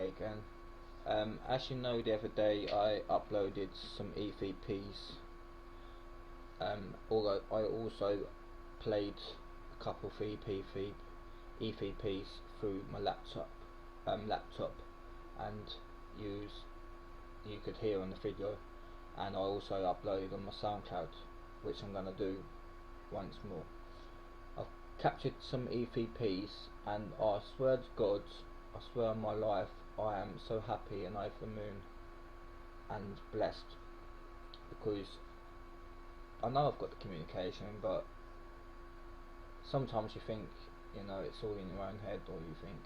Alfie again. As you know, the other day I uploaded some EVPs. Although I also played a couple of EVPs through my laptop, and you could hear on the video, and I also uploaded on my SoundCloud, which I'm gonna do once more. I've captured some EVPs, and I swear to God, I swear on my life, I am so happy and over the moon and blessed, because I know I've got the communication, but sometimes you think, it's all in your own head, or you think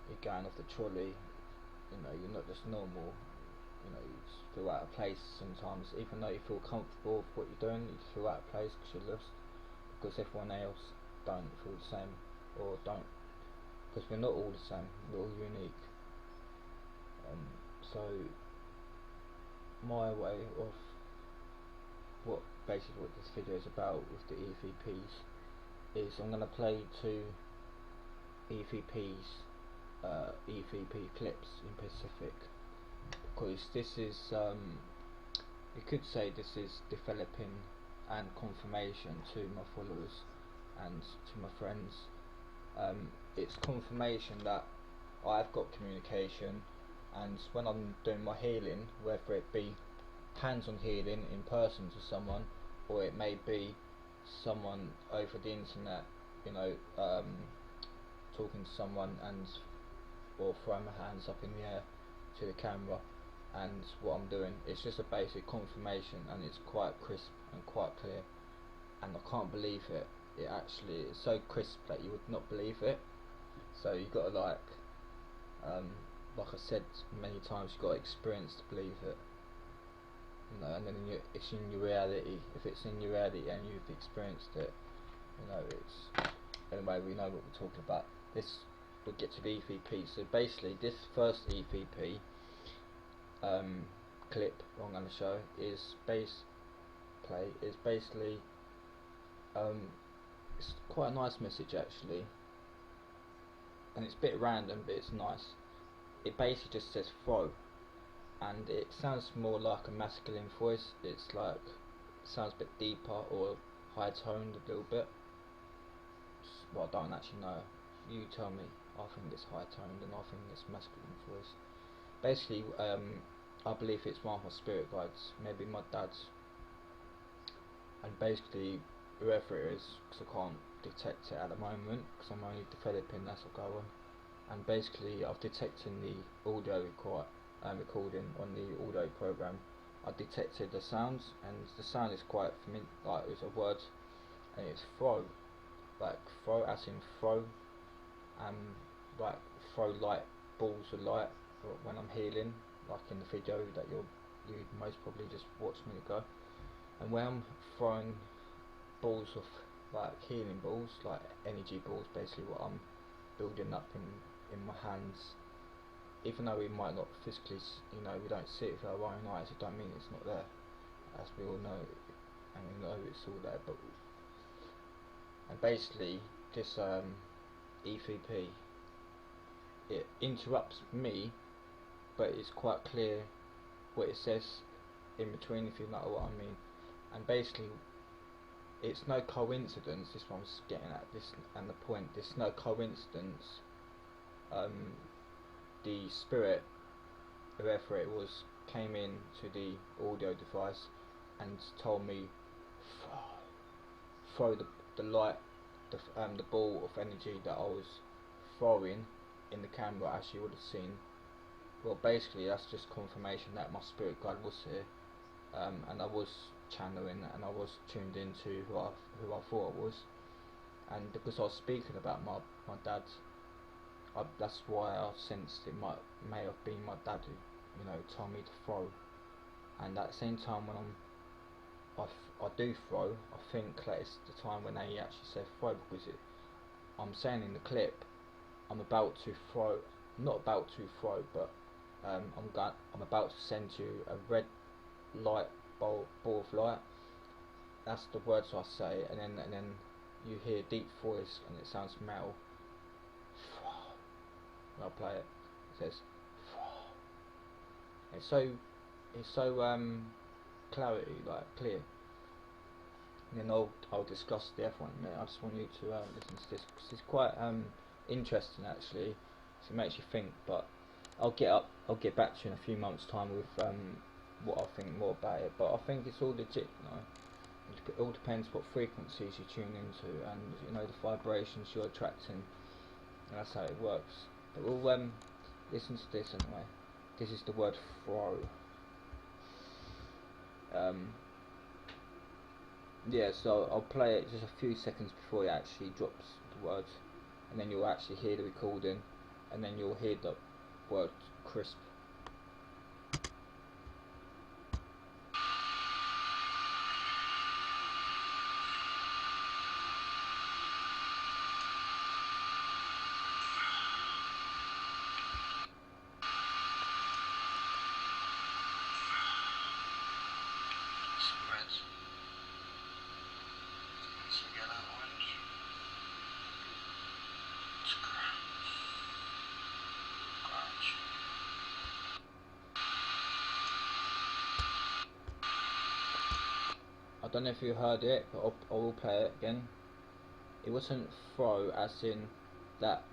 you're going off the trolley, you're not just normal, you just feel out of place sometimes. Even though you feel comfortable with what you're doing, you just feel out of place because you're lost, because everyone else don't feel the same, or don't, because we're not all the same, we're all unique. So my way of what this video is about with the EVPs is I'm going to play two EVPs, EVP clips in Pacific, because this is, you could say this is developing and confirmation to my followers and to my friends. It's confirmation that I've got communication, and when I'm doing my healing, whether it be hands-on healing in person to someone, or it may be someone over the internet, talking to someone or throwing my hands up in the air to the camera, and what I'm doing, it's just a basic confirmation, and it's quite crisp and quite clear, and I can't believe it. It actually is so crisp that you would not believe it. So you've got to like I said many times, you've got to experience to believe it. And then it's in your reality. If it's in your reality and you've experienced it, it's anyway. We know what we're talking about. This we'll get to the EVP. So basically, this first EVP clip I'm going to show is basically it's quite a nice message actually, and it's a bit random, but it's nice. It basically just says throw, and it sounds more like a masculine voice. It's like, it sounds a bit deeper or high toned a little bit. Well, I don't actually know. You tell me. I think it's high toned, and I think it's masculine voice. Basically, I believe it's one of my spirit guides, maybe my dad's, and basically whoever it is, because I can't detect it at the moment, because I'm only developing as I go on. And basically, I've detected the audio recording on the audio program. I detected the sounds, and the sound is quite familiar, like it's a word, and it's throw, like throw as in throw, like throw light, balls of light when I'm healing, like in the video that you most probably just watched me ago. And when I'm throwing balls of like healing balls, like energy balls, basically what I'm building up in my hands, even though we might not physically, we don't see it with our own eyes, it don't mean it's not there, as we all know, and we know it's all there. But and basically this EVP, it interrupts me, but it's quite clear what it says in between, if you know what I mean. And basically, it's no coincidence. This one's getting at this, and the point. It's no coincidence. The spirit, whoever it was, came in to the audio device and told me throw the light, the ball of energy that I was throwing in the camera, as you would have seen. Well, basically that's just confirmation that my spirit guide was here, and I was channeling, and I was tuned into who I thought I was, and because I was speaking about my dad, that's why I sensed it may have been my dad who told me to throw. And at the same time, when I do throw, I think that it's the time when they actually say throw, because I'm saying in the clip I'm about to throw, not about to throw, but I'm about to send you a red light ball of light. That's the words I say, and then you hear a deep voice, and it sounds male. And I'll play it. It says It's so clarity, like clear. And then I'll discuss the other one in a minute. I just want you to listen to this because it's quite interesting actually. So it makes you think. But I'll get back to you in a few months' time with what I think more about it. But I think it's all legit, you know. It all depends what frequencies you tune into, and you know the vibrations you're attracting. And that's how it works. But we'll listen to this anyway. This is the word throw. Yeah, so I'll play it just a few seconds before it actually drops the word, and then you'll actually hear the recording, and then you'll hear the word crisp. I don't know if you heard it, but I will play it again. It wasn't throw as in that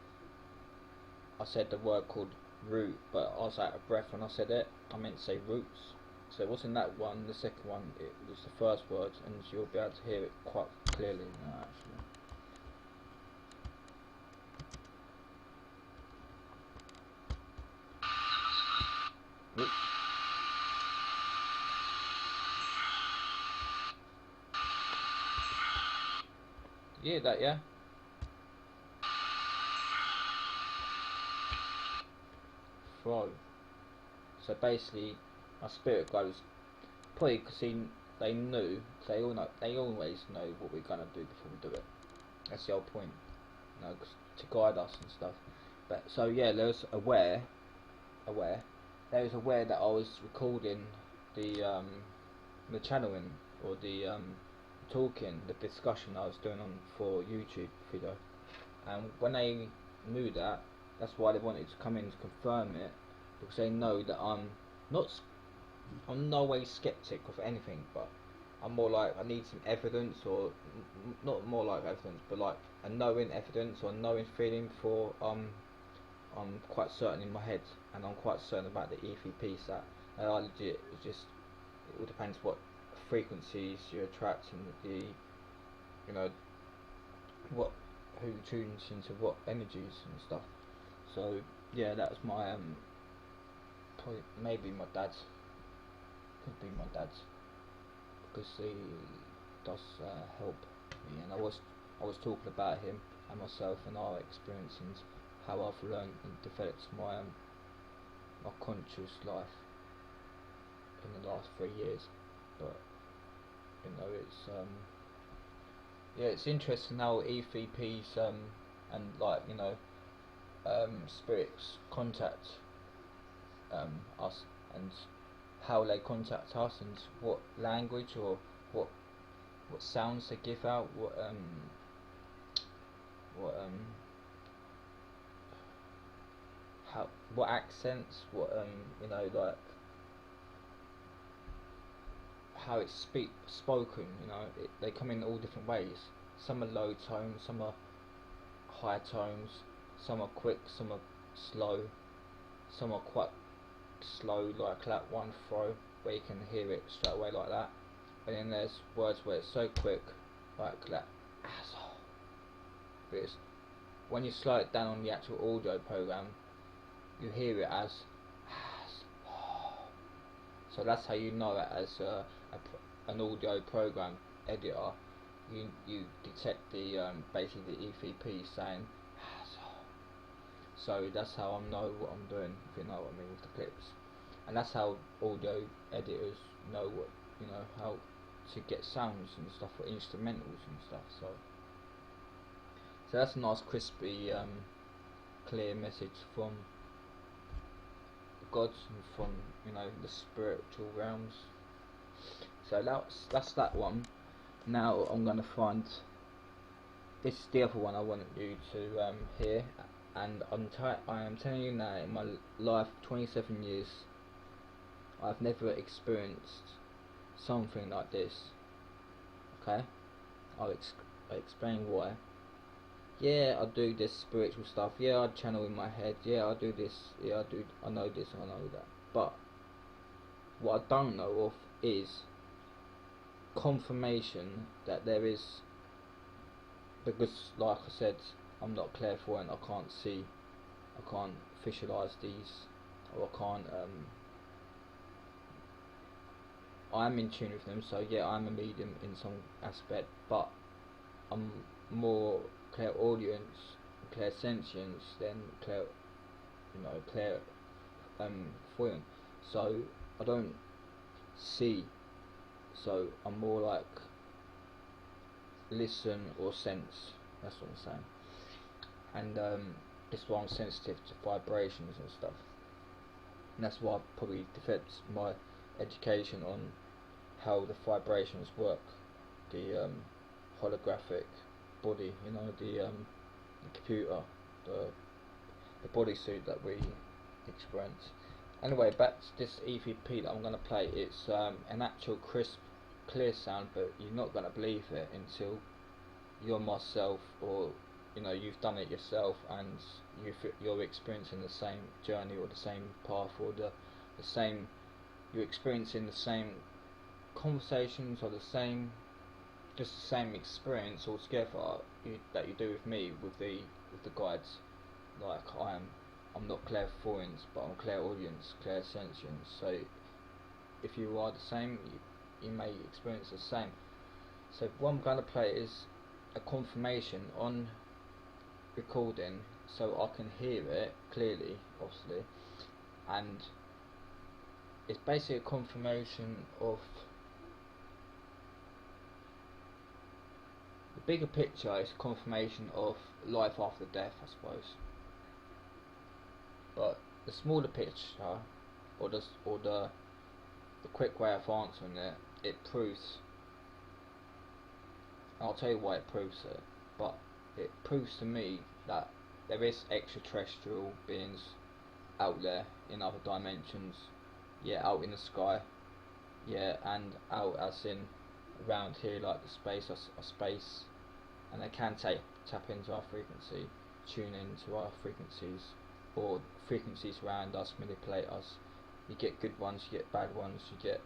I said the word called root, but I was out of breath when I said it. I meant to say roots. So it wasn't that one, the second one, it was the first word, and you'll be able to hear it quite clearly now actually. Roots. You hear that, yeah? Throw. So basically, my spirit goes, probably because they knew, they always know what we're gonna do before we do it. That's the whole point, you know, to guide us and stuff. But so yeah, there was aware. There was aware that I was recording the channeling or the talking, the discussion I was doing on for YouTube video. And when they knew that, that's why they wanted to come in to confirm it, because they know that I'm no way skeptic of anything, but I'm more like I need some evidence, or not more like evidence, but like a knowing evidence or a knowing feeling for I'm quite certain in my head, and I'm quite certain about the EVP stat. And I legit, it's just, it all depends what frequencies you attract and the, you know, who tunes into what energies and stuff. So yeah, that was my probably, maybe my dad's, could be my dad's, because he does help me, and I was talking about him and myself and our experience and how I've learned and developed my conscious life in the last 3 years. But you know, it's yeah, it's interesting how EVPs and like, you know, spirits contact us, and how they contact us, and what language or what sounds they give out, what accents, you know, like how it's spoken, you know, they come in all different ways. Some are low tones, some are high tones, some are quick, some are slow, some are quite slow, like that one throw where you can hear it straight away like that. And then there's words where it's so quick, like that asshole. But it's, when you slow it down on the actual audio program, you hear it as asshole. So that's how you know it as an audio program editor. You detect the basically the EVP saying asshole. So that's how I know what I'm doing, if you know what I mean, with the clips. And that's how audio editors know what, you know, how to get sounds and stuff for instrumentals and stuff. So that's a nice crispy clear message from the gods and from, you know, the spiritual realms. So that's that one. Now I'm going to find, this is the other one I wanted you to hear, and I am telling you now, in my life, 27 years, I've never experienced something like this. Okay, I'll explain why. Yeah, I do this spiritual stuff. Yeah, I channel in my head. Yeah, I do this. Yeah, I know this. I know that. But what I don't know of is confirmation that there is, because like I said, I'm not clairvoyant. I can't see. I can't visualize these, or I can't. I'm in tune with them. So yeah, I'm a medium in some aspect, but I'm more clairaudience, clairsentience than clairvoyant. So I don't see. So I'm more like listen or sense. That's what I'm saying. And that's why I'm sensitive to vibrations and stuff. And that's why I probably developed my education on how the vibrations work. The holographic body, the computer, the bodysuit that we experience. Anyway, back to this EVP that I'm going to play. It's an actual crisp, clear sound, but you're not going to believe it until you're myself, or you've done it yourself, and you're experiencing the same journey or the same path, or the same. You're experiencing the same conversations, or the same experience altogether that you do with me with the guides. Like I'm not clairvoyant, but I'm clairaudience, clairsentience. So if you are the same, you may experience the same. So what I'm going to play is a confirmation on recording, so I can hear it clearly, obviously, and it's basically a confirmation of the bigger picture. Is a confirmation of life after death, I suppose. But the smaller picture, or the quick way of answering it, it proves. I'll tell you why it proves it, but it proves to me that there is extraterrestrial beings out there in other dimensions. Yeah, out in the sky. Yeah, and out as in around here, like the space, and they can tap into our frequency, tune into our frequencies, or frequencies around us manipulate us. You get good ones, you get bad ones, you get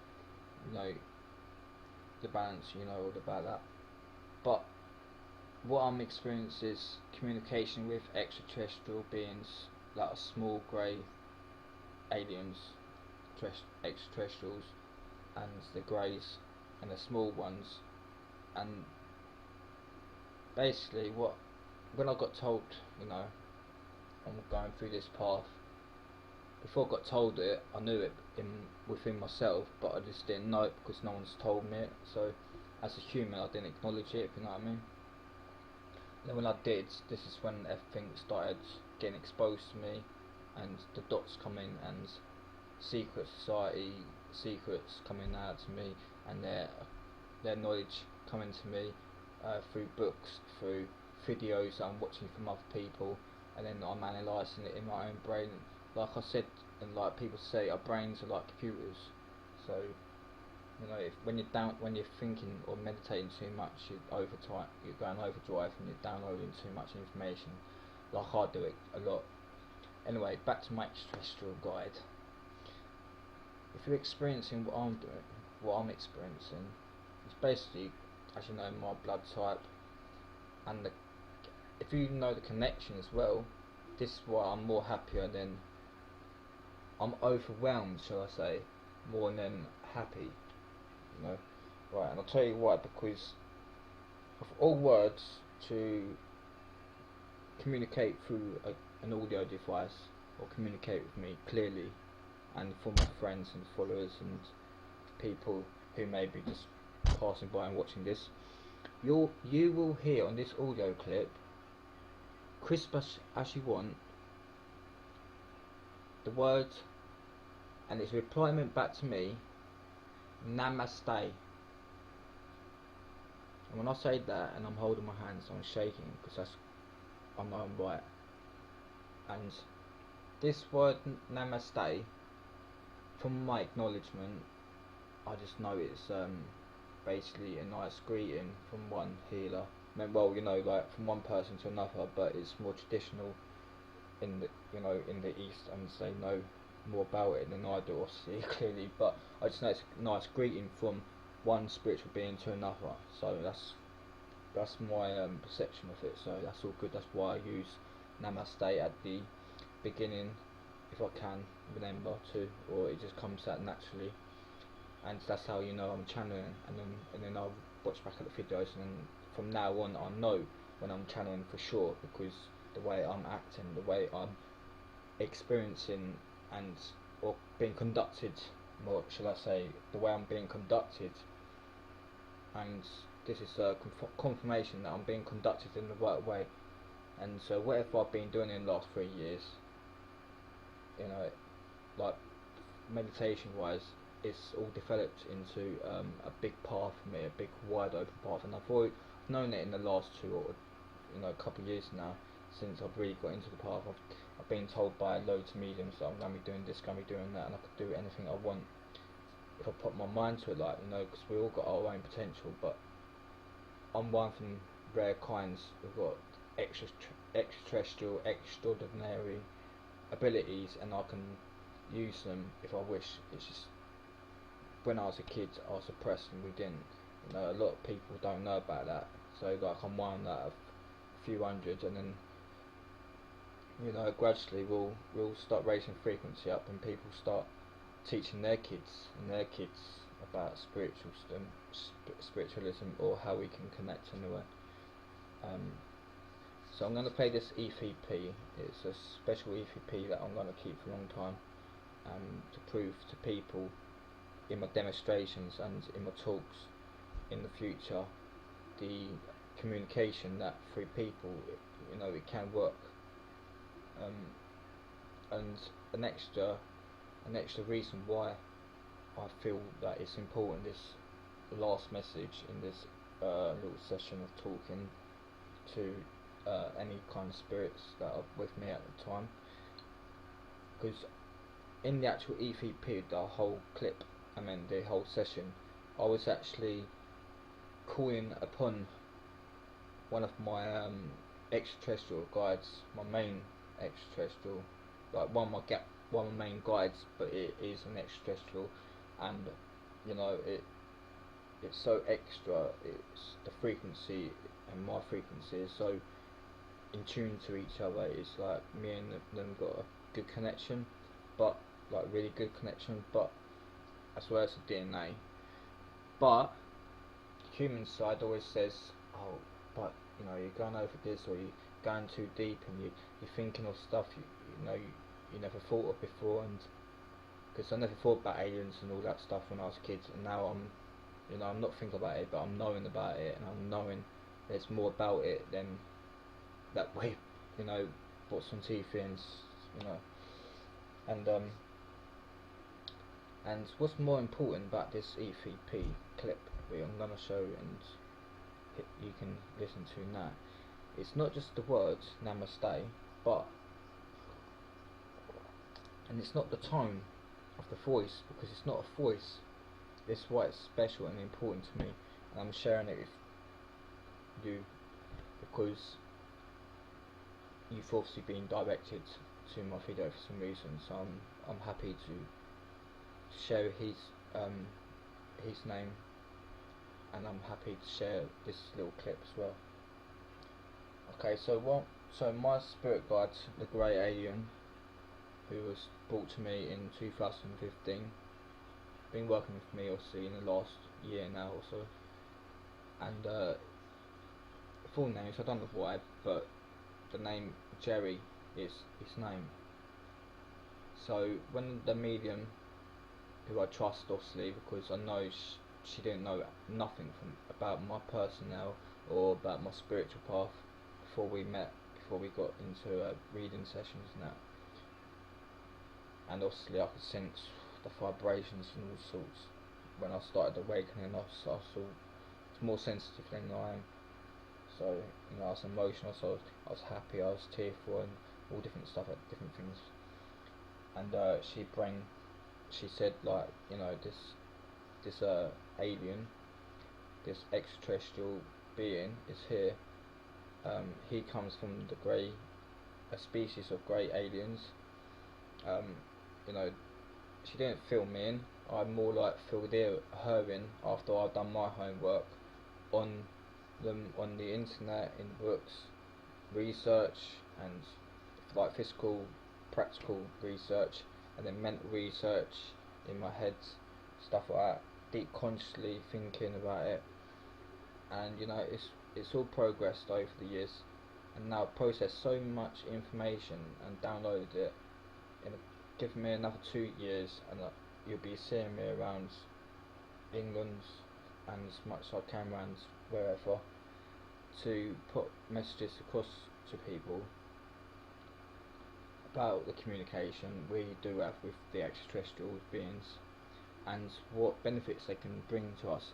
the balance, all about that. But what I'm experiencing is communication with extraterrestrial beings, like a small grey aliens, extraterrestrials, and the greys and the small ones. And basically when I got told, I'm going through this path, before I got told it, I knew it within myself, but I just didn't know it because no one's told me it. So as a human, I didn't acknowledge it, if you know what I mean. And then when I did, this is when everything started getting exposed to me, and the dots coming, and secret society secrets coming out to me, and their knowledge coming to me through books, through videos that I'm watching from other people, and then I'm analysing it in my own brain. Like I said, and like people say, our brains are like computers. So when you're thinking or meditating too much, you're going overdrive, and you're downloading too much information. Like I do it a lot. Anyway, back to my extraterrestrial guide. If you're experiencing what I'm doing, what I'm experiencing, it's basically, as you know, my blood type, and if you know the connection as well, this is why I'm more happier than, I'm overwhelmed, shall I say, more than happy, Right, and I'll tell you why, because of all words to communicate through an audio device, or communicate with me clearly, and for my friends and followers and people who may be just passing by and watching this, you will hear on this audio clip, crisp as you want, the word, and its replyment back to me, Namaste. And when I say that, and I'm holding my hands, I'm shaking, because I know I'm right. And this word Namaste from my acknowledgement, I just know it's basically a nice greeting from one healer. I mean, well, like from one person to another, but it's more traditional in the in the East, and they know more about it than I do, obviously, clearly. But I just know it's a nice greeting from one spiritual being to another. So that's my perception of it. So that's all good. That's why I use Namaste at the beginning, if I can remember to, or it just comes out naturally. And that's how I'm channeling, and then I'll watch back at the videos, and then from now on I know when I'm channeling for sure, because the way I'm acting, the way I'm experiencing and or being conducted, or shall I say, the way I'm being conducted, and this is a confirmation that I'm being conducted in the right way. And so whatever I've been doing in the last 3 years, like meditation wise, it's all developed into a big path for me, a big wide open path, and I've known it in the last a couple of years now, since I've really got into the path. I've been told by loads of mediums that I'm going to be doing this, going to be doing that, and I could do anything I want if I put my mind to it, because we all got our own potential, but I'm one from rare kinds. We've got extraterrestrial, extraordinary abilities, and I can use them if I wish. It's just when I was a kid I was suppressed and we didn't. A lot of people don't know about that. So like I'm one out of a few hundred, and then gradually we'll start raising frequency up, and people start teaching their kids about spiritualism, or how we can connect anyway. So I'm going to play this EVP. It's a special EVP that I'm going to keep for a long time, to prove to people in my demonstrations and in my talks in the future the communication that through people it can work. And an extra reason why I feel that it's important, this last message in this little session of talking to any kind of spirits that are with me at the time, because in the actual EVP, the whole clip, the whole session, I was actually calling upon one of my extraterrestrial guides, my main extraterrestrial, like one of my main guides, but it is an extraterrestrial, and it's so extra. It's the frequency and my frequency is so in tune to each other. It's like me and them got a good connection, but like really good connection, but as well as the DNA. But the human side always says, oh, but you're going over this, or you're going too deep, and you're thinking of stuff you never thought of before. And because I never thought about aliens and all that stuff when I was a kid, and now I'm not thinking about it, but I'm knowing about it, and I'm knowing there's more about it than that way, what's on TV, and what's more important about this EVP clip that I'm gonna show and you can listen to now, it's not just the words Namaste, and it's not the tone of the voice, because it's not a voice. This is why it's special and important to me, and I'm sharing it with you because you've obviously been directed to my video for some reason. So I'm happy to share his name, and I'm happy to share this little clip as well. Okay, so my spirit guide, the Grey Alien, who was brought to me in 2015, been working with me obviously in the last year now or so, and full names, I don't know why, but the name Jerry is his name. So when the medium, who I trust obviously, because I know she didn't know nothing about my personnel or about my spiritual path before we met, before we got into reading sessions and that, and obviously I could sense the vibrations and all sorts. When I started awakening, I saw it's more sensitive than I am. So I was emotional, so I was happy, I was tearful, and all different stuff, different things. And she'd bring she said, like, you know, this alien, this extraterrestrial being is here. He comes from a species of grey aliens. You know, she didn't fill me in. I more like filled her in after I've done my homework on them, on the internet, in books, research, and like physical, practical research, and then mental research in my head, stuff like that, deep consciously thinking about it. And you know, it's all progressed over the years, and now I've processed so much information and downloaded it. Give me another 2 years, and you'll be seeing me around England and as much as I can around wherever, to put messages across to people about the communication we do have with the extraterrestrial beings and what benefits they can bring to us,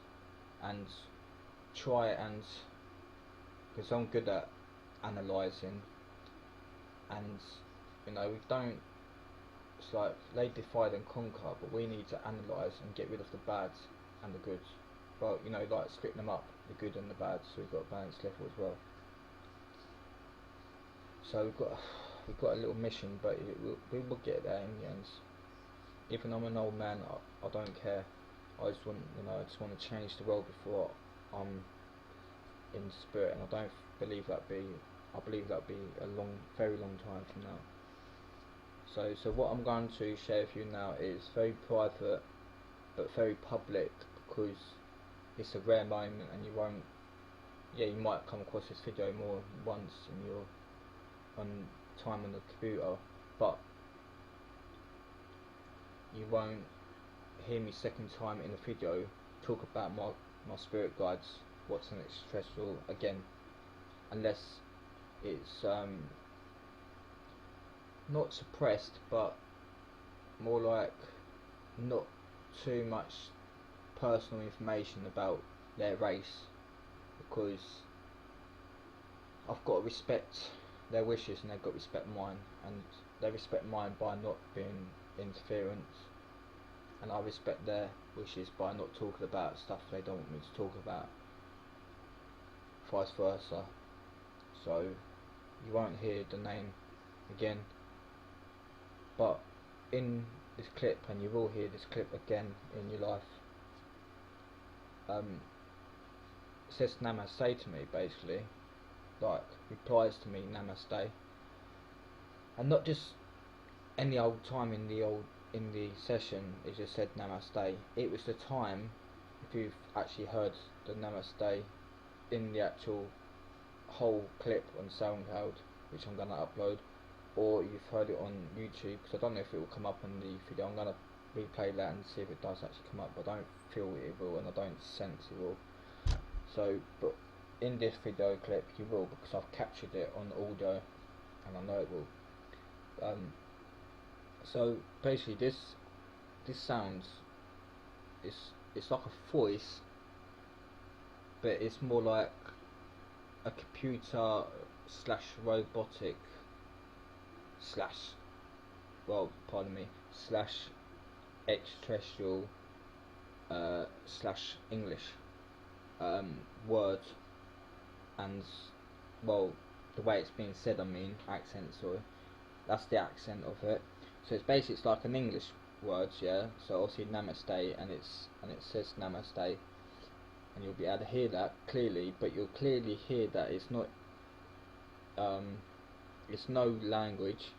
and try and, because I'm good at analysing, and you know, we don't, it's like they divide and conquer, but we need to analyse and get rid of the bads and the goods. Well, you know, like splitting them up, the good and the bad, so we've got a balanced level as well. So we've got a little mission, but we will get there in the end. Even I'm an old man, I don't care. I just want, you know, I just want to change the world before I'm in spirit, and I believe that'd be a very long time from now. So what I'm going to share with you now is very private, but very public, because it's a rare moment, and you might come across this video more once in your time on the computer, but you won't hear me second time in the video talk about my spirit guides, what's an extraterrestrial again, unless it's not suppressed, but more like not too much personal information about their race, because I've got to respect their wishes and they've got to respect mine, and they respect mine by not being interference, and I respect their wishes by not talking about stuff they don't want me to talk about, vice versa. So you won't hear the name again, but in this clip, and you will hear this clip again in your life, it says Namaste to me, basically, like replies to me Namaste, and not just any old time in the session it just said Namaste. It was the time, if you've actually heard the Namaste in the actual whole clip on SoundCloud, which I'm going to upload, or you've heard it on YouTube, because I don't know if it will come up on the video. I'm going to replay that and see if it does actually come up, but I don't feel it will, and I don't sense it will. So, but in this video clip you will, because I've captured it on audio, and I know it will. So basically this sounds, it's like a voice, but it's more like a computer slash robotic slash, well, pardon me, slash extraterrestrial slash English word, and well, the way it's being said, I mean accent, sorry, that's the accent of it. So it's basically, it's like an English word, yeah. So obviously Namaste, and it says Namaste, and you'll be able to hear that clearly, but you'll clearly hear that it's not it's no language,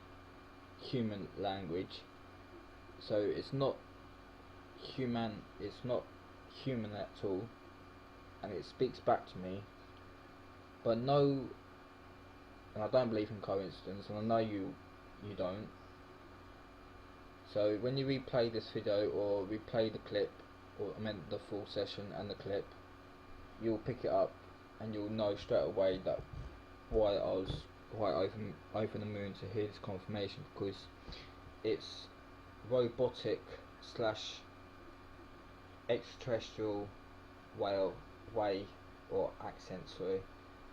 human language. So it's not human at all, and it speaks back to me, but no, and I don't believe in coincidence, and I know you don't. So when you replay this video, or replay the clip, or I meant the full session and the clip, you'll pick it up, and you'll know straight away that why I was quite over the moon to hear this confirmation, because it's robotic slash extraterrestrial way or accent, sorry,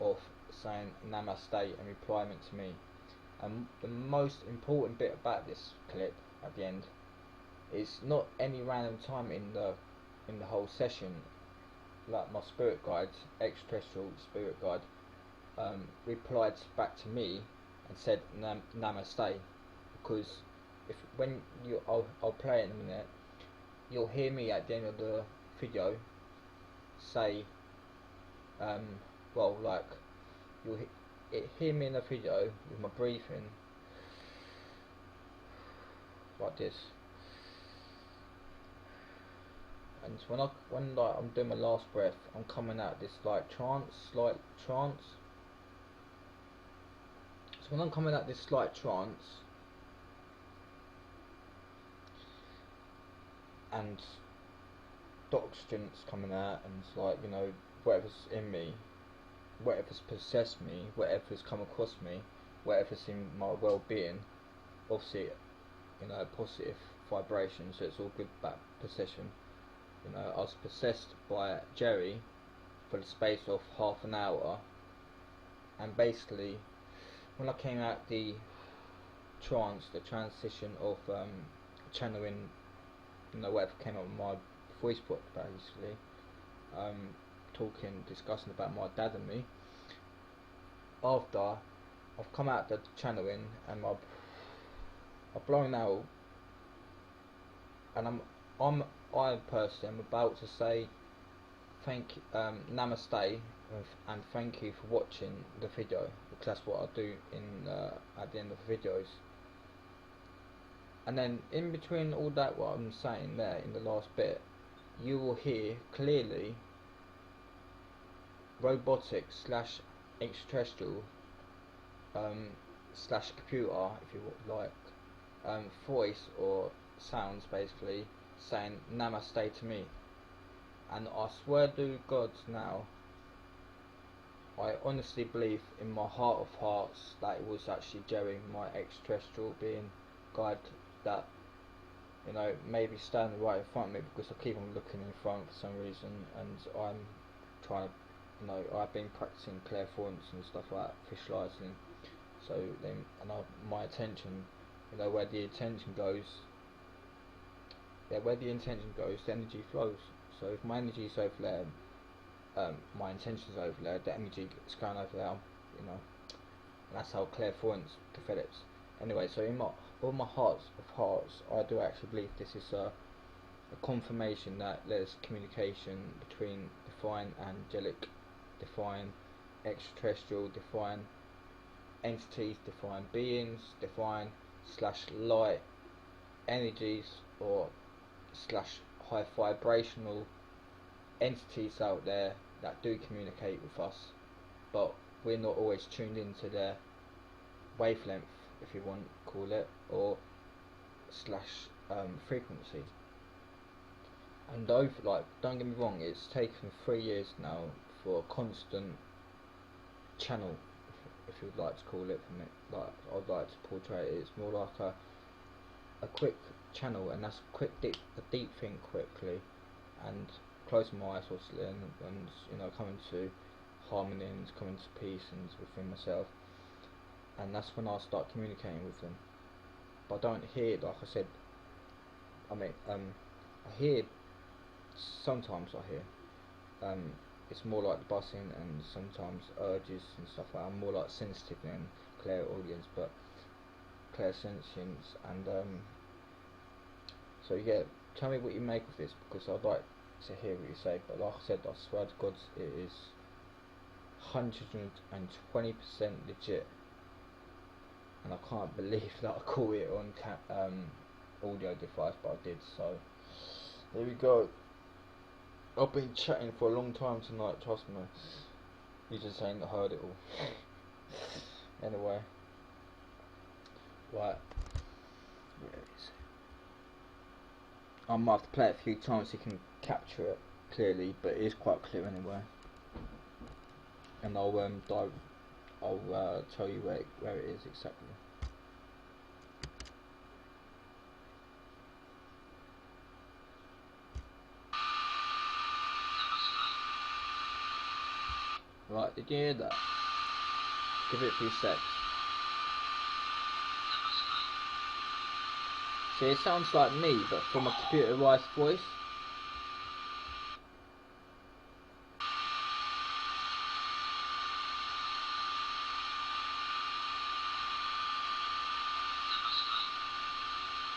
of saying Namaste and replying to me. And the most important bit about this clip at the end It's not any random time in the whole session. Like my spirit guide, extraterrestrial spirit guide, replied back to me and said Namaste, because if when you I'll play it in a minute, you'll hear me at the end of the video say well, like you'll hear me in the video with my breathing like this, and when like I'm doing my last breath, I'm coming out this like slight trance. So when I'm coming out this slight trance, and the oxygen's coming out, and it's like, you know, whatever's in me, whatever's possessed me, whatever's come across me, whatever's in my well-being, obviously, you know, positive vibration, so it's all good back possession. You know, I was possessed by Jerry for the space of half an hour, and basically, when I came out the trance, the transition of channeling, you know, whatever came out of my voice book, basically, discussing about my dad and me. After I've come out the channeling and I've blown out, and I personally am about to say Namaste, and thank you for watching the video, because that's what I do in at the end of the videos. And then in between all that, what I'm saying there in the last bit, you will hear clearly robotic / extraterrestrial / computer, if you like, voice or sounds basically saying Namaste to me. And I swear to God now, I honestly believe in my heart of hearts that it was actually Jerry, my extraterrestrial being guide, that, you know, maybe standing right in front of me, because I keep on looking in front for some reason, and I'm trying to, you know, I've been practicing clairvoyance and stuff like that, visualizing. So then, my attention, you know, where the attention goes, the energy flows. So if my energy is over there, my intention is over there, the energy is going over there, you know, and that's how clairvoyance develops. Anyway, so in all my hearts of hearts, I do actually believe this is a confirmation that there's communication between divine, angelic, divine, extraterrestrial, divine entities, divine beings, divine / light energies, or / high vibrational entities out there that do communicate with us, but we're not always tuned into their wavelength, if you want to call it, or / frequency. And though, like, don't get me wrong, it's taken 3 years now for a constant channel, if you'd like to call it, for me. Like, I'd like to portray it, it's more like a quick channel, and that's a deep think quickly, and closing my eyes obviously, and you know, coming to harmony and coming to peace and within myself, and that's when I start communicating with them. But I don't hear, like I said, I hear, sometimes I hear, it's more like the buzzing and sometimes urges and stuff like that. I'm more like sensitive than clairaudience, but clairsentience, and so yeah, tell me what you make of this, because I'd like to hear what you say. But like I said, I swear to God, it is 120% legit, and I can't believe that I caught it on audio device, but I did. So there we go. I've been chatting for a long time tonight, trust me. You just ain't heard it all. Anyway, right, where is it? I might have to play it a few times so you can capture it clearly, but it is quite clear anyway. And I'll tell you where it is exactly. Right, did you hear that? Give it a few secs. See, it sounds like me, but from a computerized voice.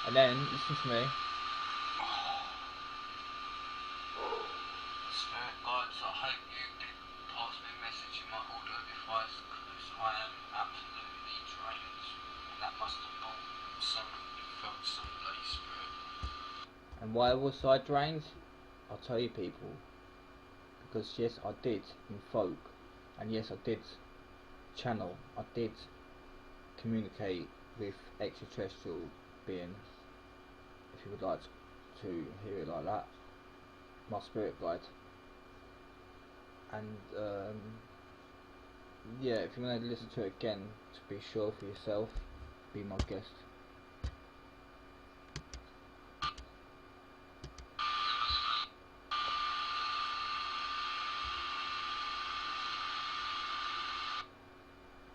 And then, listen to me. Spirit guides, I hope you did pass me a message in my audio device, because I am absolutely drained, and that must have not felt some bloody spirit. And why was I drained? I'll tell you, people. Because yes, I did invoke, and yes, I did channel, I did communicate with extraterrestrial beings, if you would like to hear it like that, my spirit guide. And yeah, if you want to listen to it again to be sure for yourself, be my guest.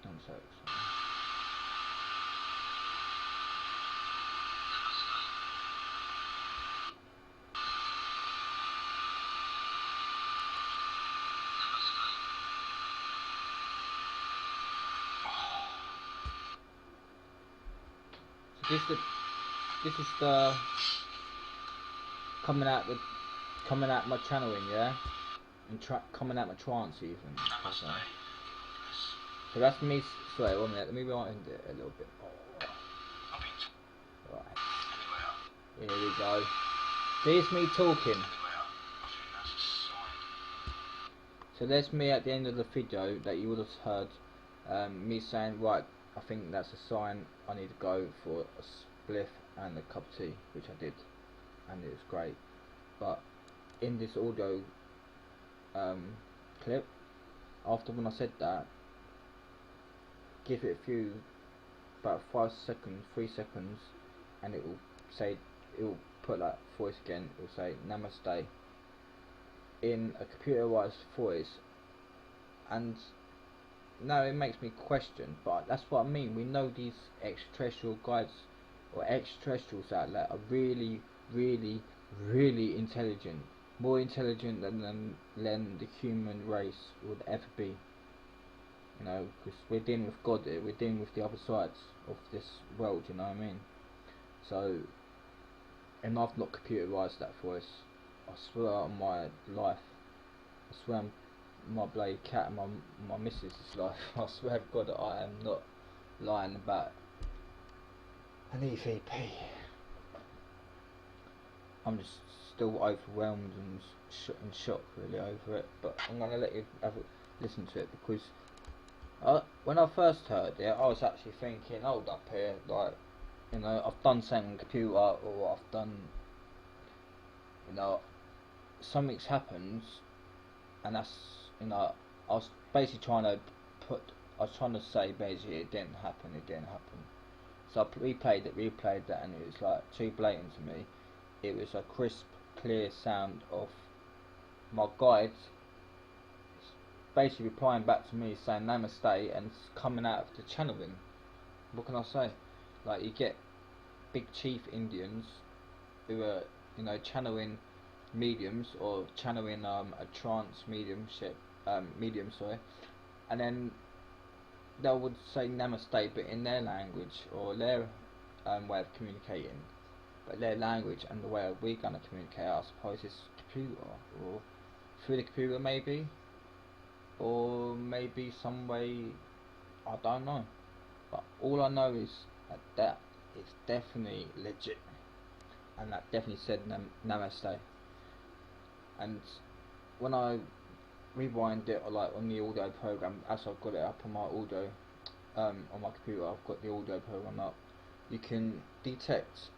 I'm so excited. So this is the coming out my channeling, yeah, and coming out my trance even. Namaste. Okay. So that's me. Sorry, 1 minute. Let me rewind it a little bit. Right. Here we go. There's me talking. So there's me at the end of the video that you would have heard. Me saying, right, I think that's a sign. I need to go for a spliff and a cup of tea, which I did, and it was great. But in this audio clip, after when I said that, give it about 5 seconds, 3 seconds, and it will put that voice again. It will say Namaste in a computerized voice, and now it makes me question. But that's what I mean. We know these extraterrestrial guides or extraterrestrials out there are really, really, really intelligent, more intelligent than the human race would ever be. You know, because we're dealing with God here, we're dealing with the other sides of this world, you know what I mean? So, and I've not computerized that voice. I swear on my life, I swear on my bloody cat and my missus' life, I swear to God that I am not lying about an EVP. I'm just still overwhelmed and in shock really over it, but I'm going to let you listen to it, because when I first heard it, I was actually thinking, hold up here, like, you know, I've done something on the computer, or I've done, you know, something's happened, and that's, you know, I was basically trying to say basically it didn't happen. So I replayed that, and it was like too blatant to me. It was a crisp, clear sound of my guide basically replying back to me saying Namaste, and coming out of the channeling. What can I say? Like, you get big chief Indians who are, you know, channeling mediums, or channeling a trance medium, and then they would say Namaste, but in their language, or their way of communicating, but their language and the way we're gonna communicate, I suppose, is computer, or through the computer maybe, or maybe some way, I don't know. But all I know is that it's definitely legit, and that definitely said Namaste. And when I rewind it, or like on the audio program, as I've got it up on my audio, on my computer, I've got the audio program up, you can detect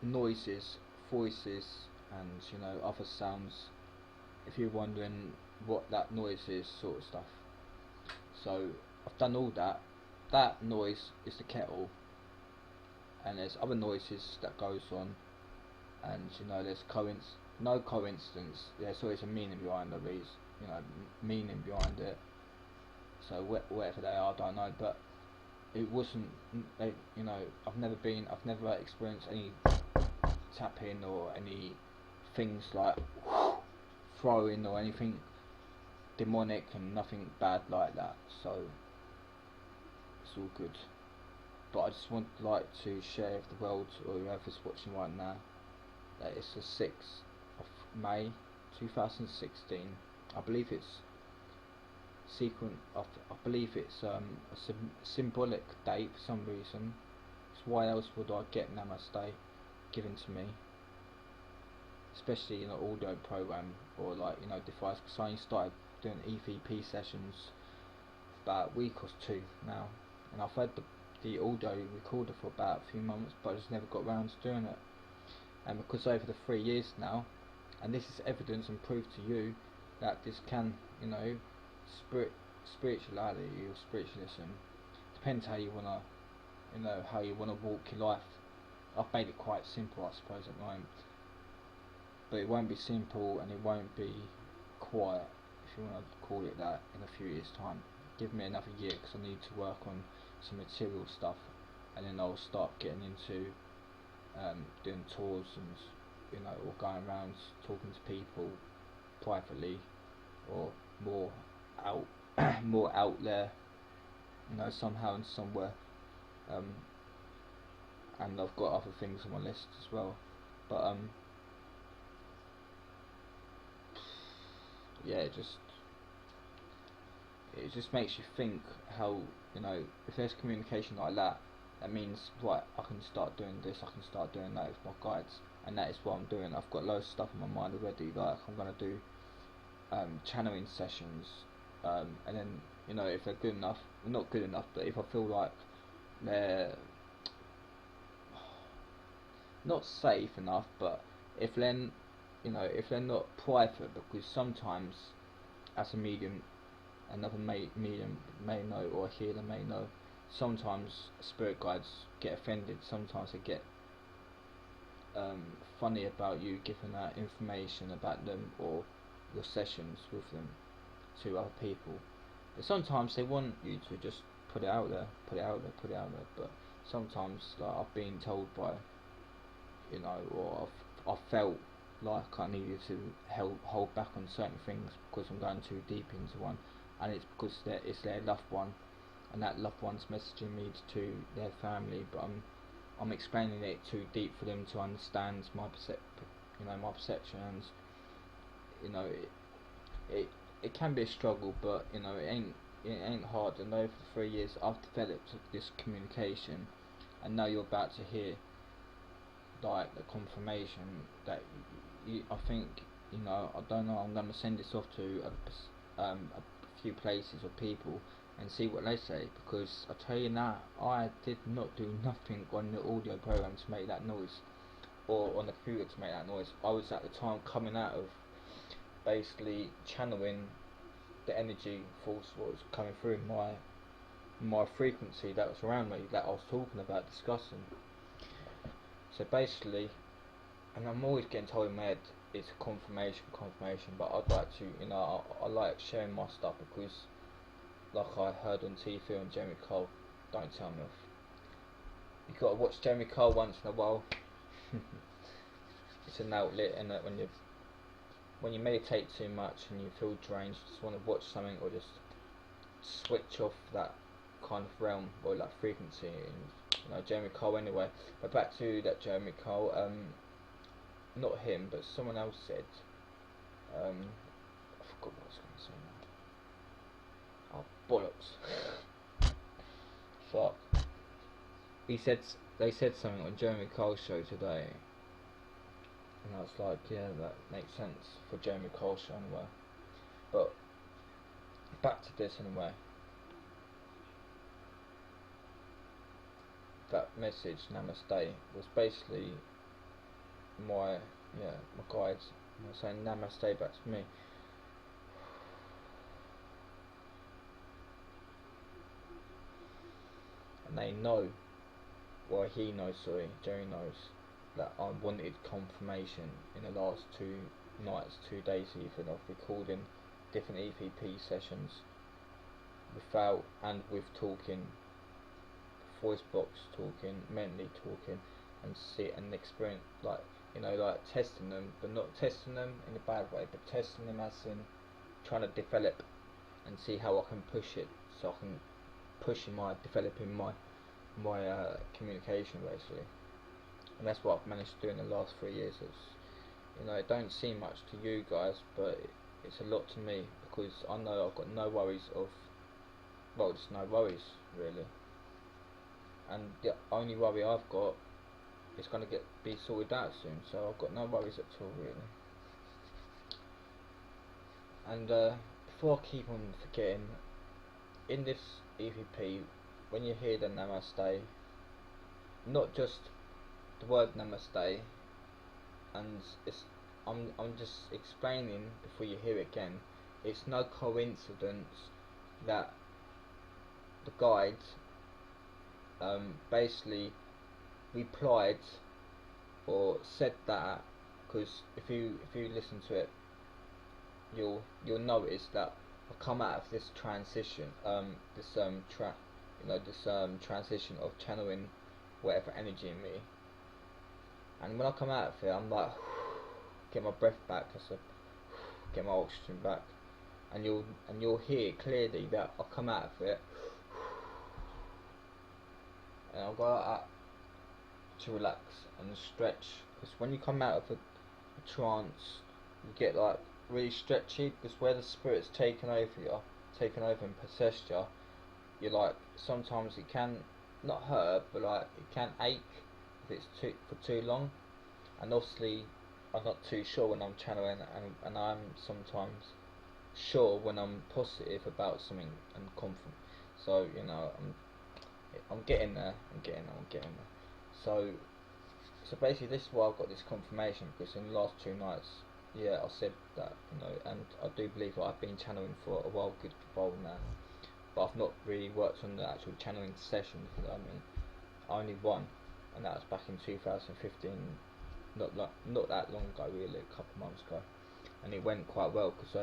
noises, voices, and, you know, other sounds, if you're wondering what that noise is, sort of stuff. So I've done all that. That noise is the kettle, and there's other noises that goes on, and, you know, there's no coincidence. There's always a meaning behind these, you know, meaning behind it. So whatever they are, I don't know, but it wasn't, you know, I've never experienced any tapping or any things like throwing or anything demonic and nothing bad like that, so it's all good. But I just want to share with the world, or whoever's watching right now, that it's the 6th of May 2016. I believe it's I believe it's a symbolic date for some reason. So why else would I get Namaste given to me, especially in an audio program or device? Because I only started doing EVP sessions about a week or two now, and I've had the audio recorder for about a few months, but I just never got around to doing it. And because over the 3 years now, and this is evidence and proof to you that this can, spirituality or spiritualism, depends how you wanna, how you wanna walk your life. I've made it quite simple, I suppose, at the moment, but it won't be simple and it won't be quiet, if you want to call it that, in a few years' time. Give me another year, because I need to work on some material stuff, and then I'll start getting into doing tours and or going around talking to people privately, or more out there, somehow and somewhere. And I've got other things on my list as well, but yeah, it just makes you think how, if there's communication like that, that means, right, I can start doing this, I can start doing that with my guides, and that is what I'm doing. I've got loads of stuff in my mind already, like I'm going to do channeling sessions, and then, if they're good enough, not good enough, but if I feel like they're not safe enough, but if they're, if they're not private, because sometimes, as a medium, another medium may know, or a healer may know, sometimes spirit guides get offended, sometimes they get funny about you giving out information about them or your sessions with them to other people. But sometimes they want you to just put it out there, but sometimes, like, I've been told by, or I've felt like I needed to hold back on certain things because I'm going too deep into one, and it's because it's their loved one, and that loved one's messaging me to their family, but I'm explaining it too deep for them to understand my perceptions. It can be a struggle, but it ain't hard. And over 3 years I've developed this communication, and now you're about to hear like the confirmation that I think, I don't know, I'm going to send this off to a few places or people and see what they say, because I tell you now, I did not do nothing on the audio program to make that noise, or on the computer to make that noise. I was at the time coming out of basically channeling the energy force what was coming through my frequency that was around me, that I was talking about, discussing. So basically, and I'm always getting told in my head it's a confirmation, but I'd like to, I like sharing my stuff, because like I heard on TV on Jeremy Cole, don't tell me off. You got to watch Jeremy Cole once in a while. It's an outlet, and that when you meditate too much and you feel drained, you just want to watch something, or just switch off that kind of realm or that frequency. And Jeremy Cole anyway. But back to that Jeremy Cole, not him, but someone else said, I forgot what I was going to say now. Oh, bollocks. Fuck. They said something on Jeremy Cole's show today, and I was like, yeah, that makes sense for Jeremy Cole's show anyway. But back to this anyway. That message, Namaste, was basically my guides saying Namaste back to me. And they know, well, he knows, sorry, Jerry knows, that I wanted confirmation in the last 2 nights, 2 days even, of recording different EVP sessions without and with talking, voice box talking, mentally talking, and see and experience, like you know, like testing them, but not testing them in a bad way, but testing them as in trying to develop and see how I can push it, so I can push in my developing my communication basically, and that's what I've managed to do in the last 3 years. It's, you know, it don't seem much to you guys, but it's a lot to me, because I know I've got no worries of, well, just no worries really, and the only worry I've got is going to be sorted out soon, so I've got no worries at all really. And before I keep on forgetting, in this EVP, when you hear the Namaste, not just the word Namaste, and I'm just explaining before you hear it again, it's no coincidence that the guide basically replied or said that, because if you listen to it, you'll notice that I come out of this transition, transition of channeling whatever energy in me, and when I come out of it, I'm like get my breath back, get my oxygen back, and you'll hear clearly that I come out of it, and I'll go out to relax and stretch, because when you come out of a trance, you get like really stretchy, because where the spirit's taken over and possessed you, you're like, sometimes it can not hurt, but like it can ache if it's for too long. And obviously I'm not too sure when I'm channeling, and I'm sometimes sure when I'm positive about something and confident. So, you know, I'm getting there. So basically, this is why I've got this confirmation, because in the last 2 nights, yeah, I said that, you know, and I do believe that I've been channeling for a good while now, but I've not really worked on the actual channeling session. You know what I mean? I only one, and that was back in 2015, not that long ago, really, a couple of months ago, and it went quite well, because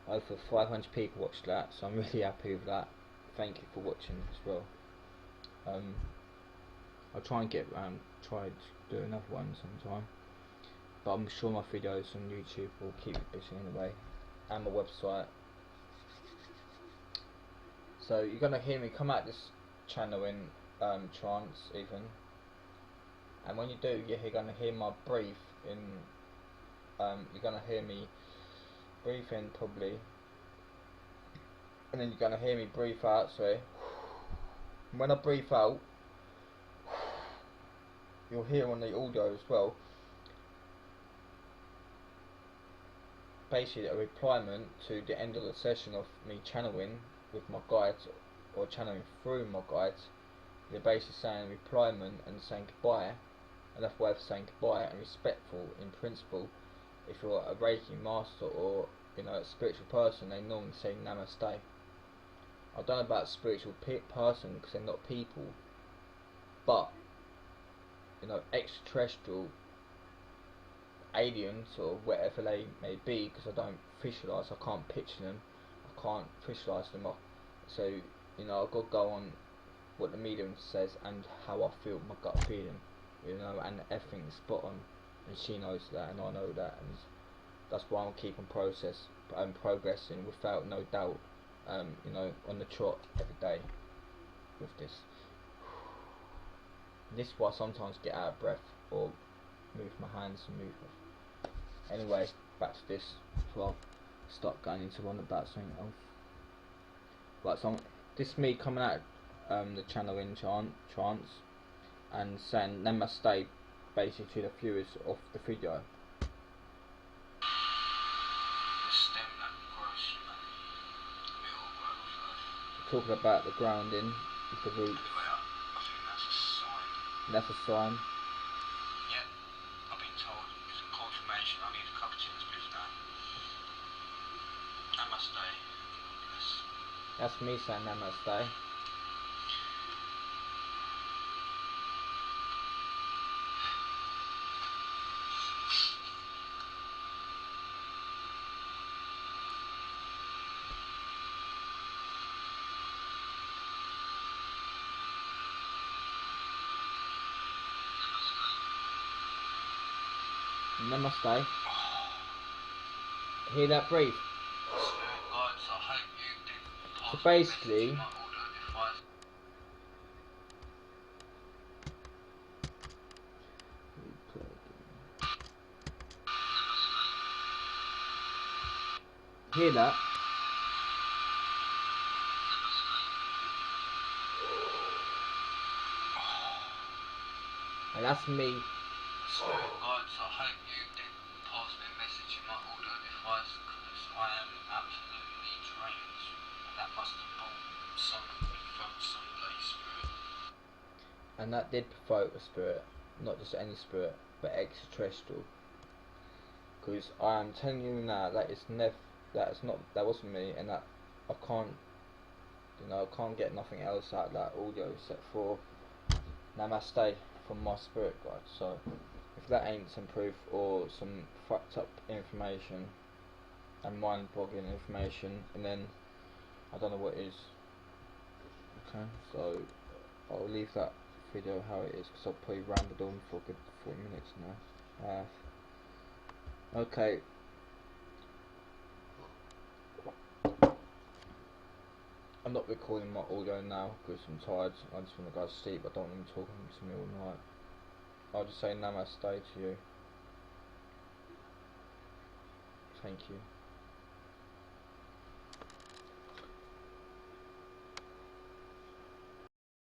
over 500 people watched that, so I'm really happy with that. Thank you for watching as well. I'll try and try to do another one sometime, but I'm sure my videos on YouTube will keep you busy anyway, and my website. So you're gonna hear me come out this channeling trance even, and when you do, you're gonna hear my breathe in. You're gonna hear me breathe in probably, and then you're gonna hear me breathe out. So when I breathe out, you'll hear on the audio as well, basically a replyment to the end of the session of me channeling with my guides, or channeling through my guides. They're basically saying replyment and saying goodbye, and that's way of saying goodbye and respectful in principle. If you're a Reiki master or, you know, a spiritual person, they normally say Namaste. I don't know about spiritual person, because they're not people, but, you know, extraterrestrial aliens or whatever they may be, because I don't visualise, I can't picture them, I can't visualise them off. So, you know, I've got to go on what the medium says and how I feel, my gut feeling, you know, and everything's spot on, and she knows that and I know that, and that's why I'm keeping progressing without no doubt, you know, on the trot every day with this. This is why I sometimes get out of breath or move my hands and move. Anyway, back to this before I start going into one about something else. Right, so this is me coming out the channeling trance and saying Namaste basically to the viewers of the video. Talking about the grounding with the roots. That's a sign. Yeah, I've been told it's a confirmation. I need a cup of tea, please now. Namaste. Yes. That's me saying Namaste. Namaste. Hear that breathe? Spirit guides, I hope you did pass So me a basically, message in my audio device. hear that? And that's me. Spirit guides, I hope you did pass me a message in my audio device because I am absolutely drained and that must have brought some from some day spirit. And that did provoke a spirit, not just any spirit, but extraterrestrial. Because I am telling you now that that wasn't me, and that I can't, I can't get nothing else out of that audio except for Namaste from my spirit guide. So if that ain't some proof or some fucked up information and mind boggling information, and then I don't know what is. Okay, so I'll leave that video how it is because I've probably rambled on for a good 40 minutes now. Okay. I'm not recording my audio now because I'm tired. I just want to go to sleep. I don't want them talking to me all night. I'll just say namaste to you. Thank you.